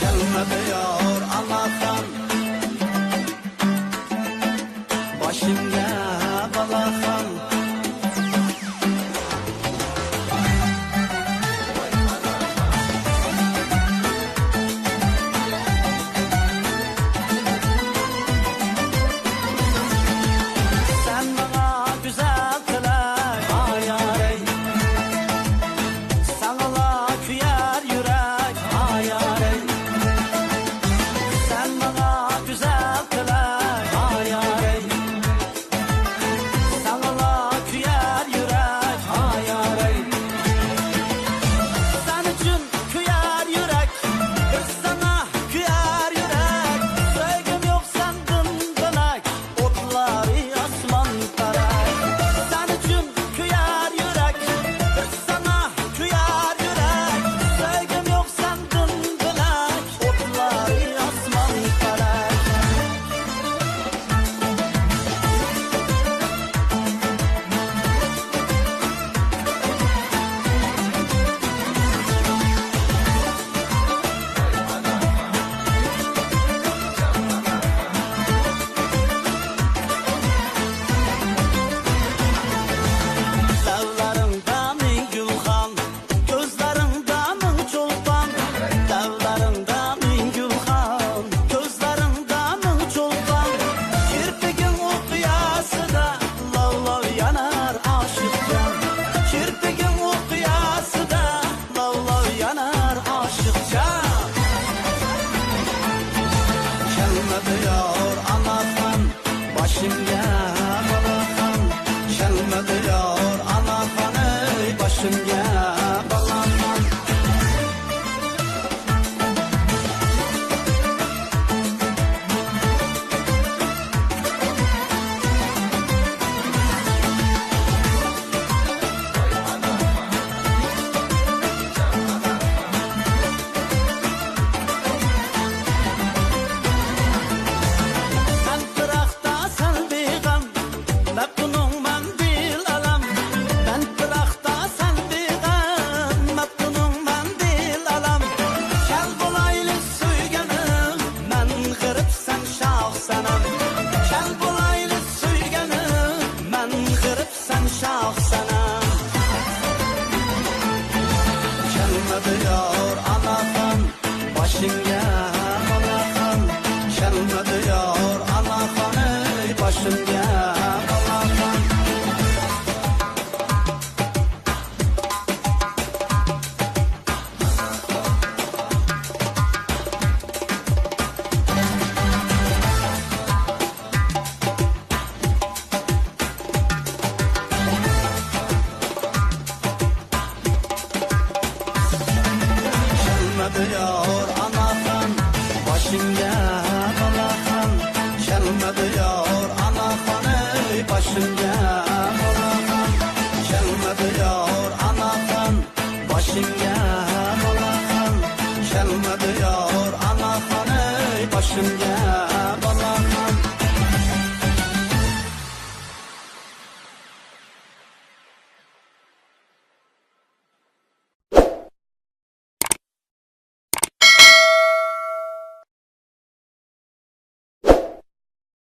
Gelmediyor Allah'tan başımda balakan. Sen bana güzel tilek ayarey, sana küyer yürek ayarey. Sen bana güzel tilek ayarey, sana küyer yürek ayarey. Sen için küyer yürek, kız sana küyer yürek. Sevgim yok sandın dönek, otları asman tarak. Sen için küyer yürek, kız sana küyer yürek. Sevgim yok sandın dönek, otları asman tarak. Dağlarında min gülxan, gözlərində min çolpan. Dağlarında min gülxan, gözlərində min çolpan. Kirpigin oxuyası da lav lav yanar aşıqcan. Kirpigin oxuyası da lav lav yanar aşıqcan. Gelmediyor Allah'tan başımda balakan. Gelmediyor Allah'tan ey başımda balakan. Sen bırakta sen bir gam, mebtunum ben dil alam. Ben bırakta sen bir gam, mebtunum ben dil alam. Gel bulaylı suyganım, ben kırıp sen şah sanam. Gel bulaylı suyganım, ben kırıp sen şah sanam. Gelmediyor Allah'tan başımda balakan. Gelmediyor Allah'tan ey başımda balakan. Gelmediyor Allah'tan başımda balakan. Gelmediyor Allah'tan ey başımda balakan. Gelmediyor Allah'tan başımda balakan. Gelmediyor Allah'tan ey başımda